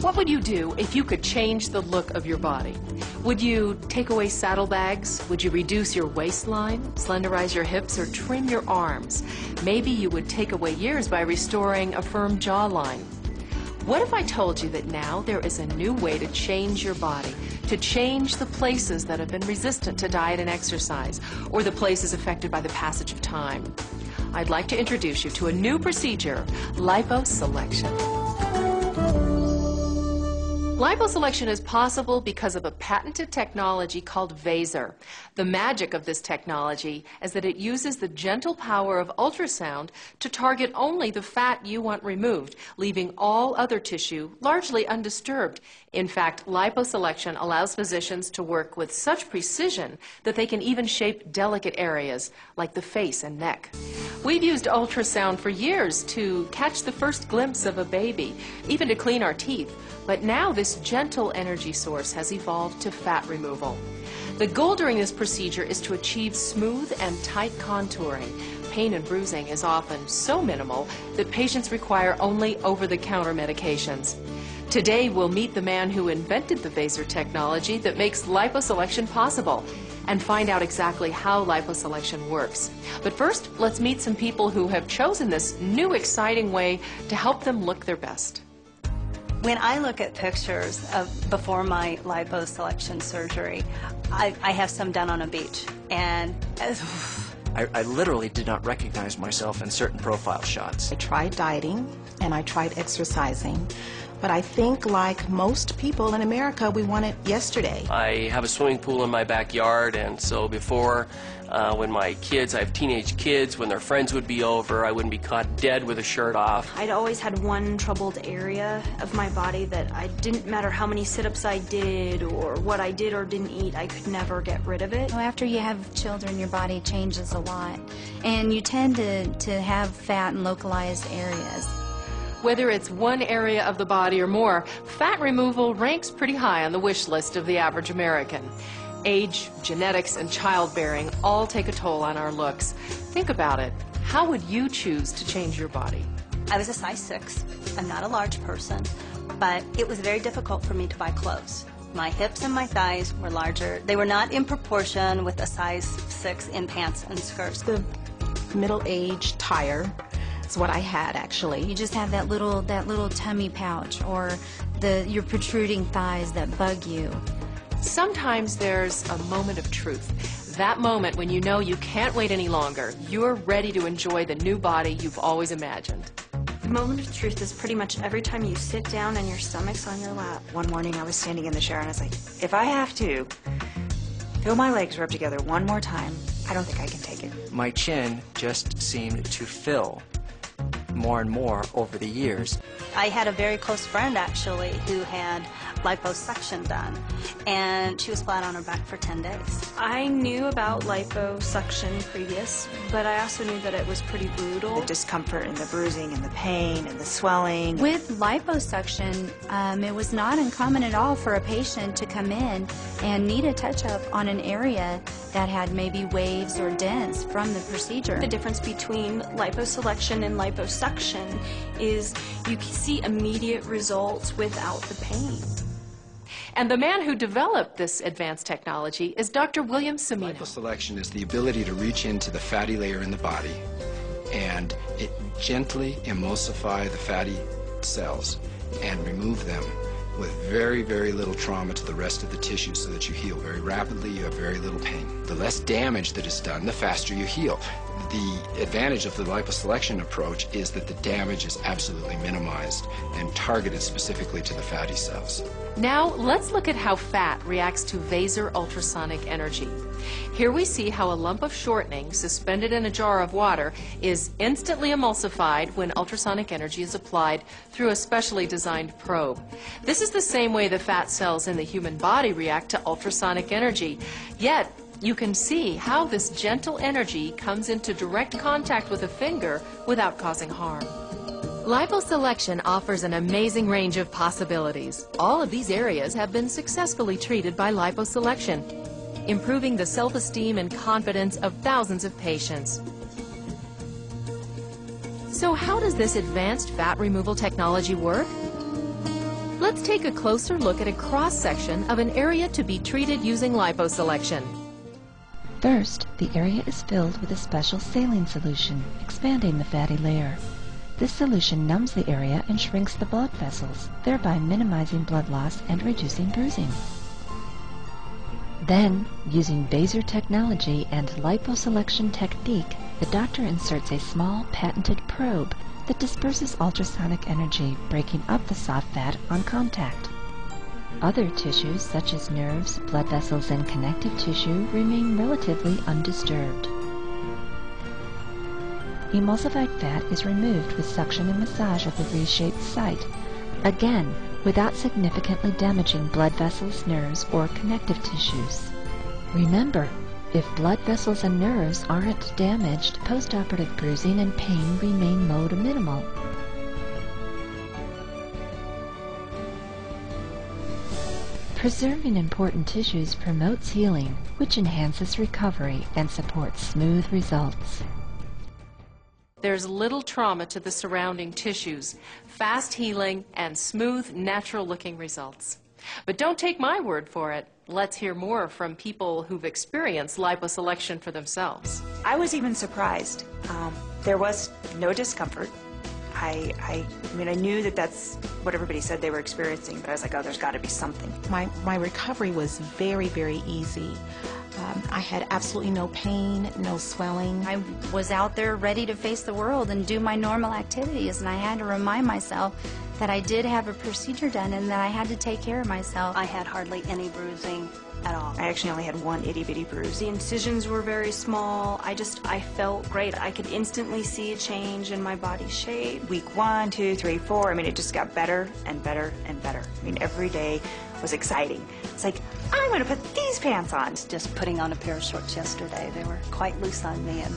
What would you do if you could change the look of your body? Would you take away saddlebags? Would you reduce your waistline, slenderize your hips, or trim your arms? Maybe you would take away years by restoring a firm jawline. What if I told you that now there is a new way to change your body, to change the places that have been resistant to diet and exercise, or the places affected by the passage of time? I'd like to introduce you to a new procedure, liposelection. Liposelection is possible because of a patented technology called VASER. The magic of this technology is that it uses the gentle power of ultrasound to target only the fat you want removed, leaving all other tissue largely undisturbed. In fact, liposelection allows physicians to work with such precision that they can even shape delicate areas like the face and neck. We've used ultrasound for years to catch the first glimpse of a baby, even to clean our teeth. But now this gentle energy source has evolved to fat removal. The goal during this procedure is to achieve smooth and tight contouring. Pain and bruising is often so minimal that patients require only over-the-counter medications. Today we'll meet the man who invented the VASER technology that makes liposelection possible and find out exactly how liposelection works. But first, let's meet some people who have chosen this new exciting way to help them look their best. When I look at pictures of before my liposelection surgery, I have some done on a beach, and I literally did not recognize myself in certain profile shots. I tried dieting and I tried exercising, but I think like most people in America, we want it yesterday. I have a swimming pool in my backyard, and so before, when my kids, I have teenage kids, when their friends would be over, I wouldn't be caught dead with a shirt off. I'd always had one troubled area of my body that I didn't matter how many sit-ups I did or what I did or didn't eat, I could never get rid of it. After you have children, your body changes a lot, and you tend to have fat in localized areas. Whether it's one area of the body or more, fat removal ranks pretty high on the wish list of the average American. Age, genetics, and childbearing all take a toll on our looks. Think about it. How would you choose to change your body? I was a size 6. I'm not a large person, but it was very difficult for me to buy clothes. My hips and my thighs were larger. They were not in proportion with a size 6 in pants and skirts. The middle-age tire is what I had, actually. You just have that little tummy pouch, or your protruding thighs that bug you. Sometimes there's a moment of truth. That moment when you know you can't wait any longer. You're ready to enjoy the new body you've always imagined. The moment of truth is pretty much every time you sit down and your stomach's on your lap. One morning I was standing in the shower and I was like, if I have to feel my legs rub together one more time, I don't think I can take it. My chin just seemed to fill more and more over the years. I had a very close friend, actually, who had liposuction done, and she was flat on her back for 10 days. I knew about liposuction previous, but I also knew that it was pretty brutal. The discomfort and the bruising and the pain and the swelling. With liposuction, it was not uncommon at all for a patient to come in and need a touch-up on an area that had maybe waves or dents from the procedure. The difference between liposelection and liposuction is you can see immediate results without the pain. And the man who developed this advanced technology is Dr. William Semino. Liposelection is the ability to reach into the fatty layer in the body and gently emulsify the fatty cells and remove them with very, very little trauma to the rest of the tissue so that you heal very rapidly, you have very little pain. The less damage that is done, the faster you heal. The advantage of the liposelection approach is that the damage is absolutely minimized and targeted specifically to the fatty cells. Now, let's look at how fat reacts to VASER ultrasonic energy. Here we see how a lump of shortening suspended in a jar of water is instantly emulsified when ultrasonic energy is applied through a specially designed probe. This is the same way the fat cells in the human body react to ultrasonic energy, yet you can see how this gentle energy comes into direct contact with a finger without causing harm. Liposelection offers an amazing range of possibilities. All of these areas have been successfully treated by liposelection, improving the self-esteem and confidence of thousands of patients. So how does this advanced fat removal technology work? Let's take a closer look at a cross-section of an area to be treated using liposelection. First, the area is filled with a special saline solution, expanding the fatty layer. This solution numbs the area and shrinks the blood vessels, thereby minimizing blood loss and reducing bruising. Then, using VASER technology and liposelection technique, the doctor inserts a small, patented probe that disperses ultrasonic energy, breaking up the soft fat on contact. Other tissues, such as nerves, blood vessels, and connective tissue, remain relatively undisturbed. Emulsified fat is removed with suction and massage of the reshaped site, again, without significantly damaging blood vessels, nerves, or connective tissues. Remember, if blood vessels and nerves aren't damaged, postoperative bruising and pain remain low to minimal. Preserving important tissues promotes healing, which enhances recovery and supports smooth results. There's little trauma to the surrounding tissues, fast healing, and smooth, natural-looking results. But don't take my word for it. Let's hear more from people who've experienced liposelection for themselves. I was even surprised. There was no discomfort. I mean, I knew that that's what everybody said they were experiencing, but I was like, oh, there's got to be something. My recovery was very, very easy. I had absolutely no pain, no swelling. I was out there ready to face the world and do my normal activities, and I had to remind myself that I did have a procedure done and that I had to take care of myself. I had hardly any bruising at all. I actually only had one itty-bitty bruise. The incisions were very small. I felt great. I could instantly see a change in my body shape. Week 1, 2, 3, 4, I mean, it just got better and better and better. I mean, every day was exciting. It's like, I'm going to put these pants on. Just putting on a pair of shorts yesterday, they were quite loose on me, and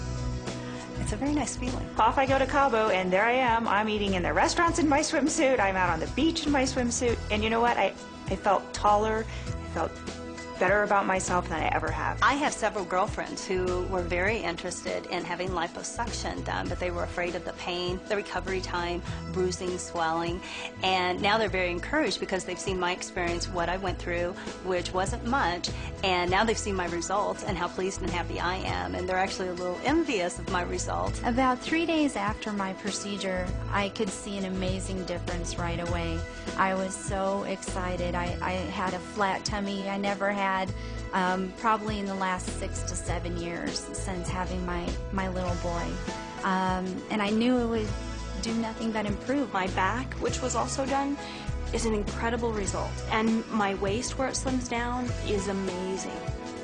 it's a very nice feeling. Off I go to Cabo, and there I am. I'm eating in the restaurants in my swimsuit. I'm out on the beach in my swimsuit. And you know what? I felt taller. I felt better about myself than I ever have. I have several girlfriends who were very interested in having liposuction done, but they were afraid of the pain, the recovery time, bruising, swelling, and now they're very encouraged because they've seen my experience, what I went through, which wasn't much, and now they've seen my results and how pleased and happy I am, and they're actually a little envious of my results. About 3 days after my procedure, I could see an amazing difference right away. I was so excited. I had a flat tummy. I never had probably in the last 6 to 7 years since having my little boy. And I knew it would do nothing but improve. My back, which was also done, is an incredible result. And my waist, where it slims down, is amazing.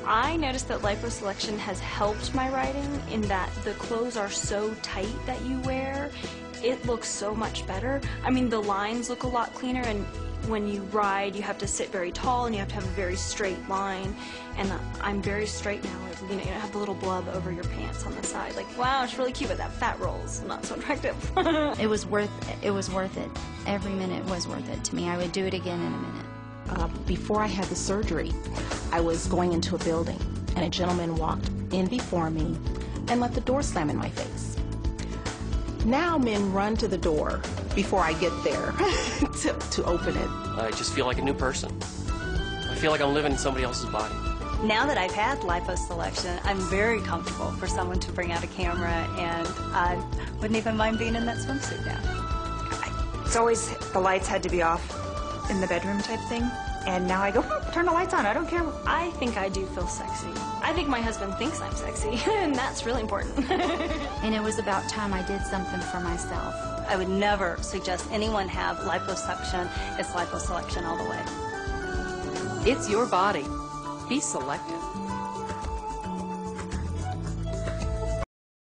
I noticed that liposelection has helped my riding in that the clothes are so tight that you wear. It looks so much better. I mean, the lines look a lot cleaner, and when you ride, you have to sit very tall and you have to have a very straight line. And I'm very straight now. Like, you know, you don't have the little blub over your pants on the side. Like, wow, it's really cute, but that fat roll's not so attractive. It was worth it. Every minute was worth it to me. I would do it again in a minute. Before I had the surgery, I was going into a building, and a gentleman walked in before me and let the door slam in my face. Now men run to the door before I get there to open it. I just feel like a new person. I feel like I'm living in somebody else's body. Now that I've had liposelection, I'm very comfortable for someone to bring out a camera, and I wouldn't even mind being in that swimsuit now. It's always, the lights had to be off in the bedroom type thing. And now I go, turn the lights on, I don't care. I think I do feel sexy. I think my husband thinks I'm sexy, and that's really important. And it was about time I did something for myself. I would never suggest anyone have liposuction. It's liposelection all the way. It's your body. Be selective.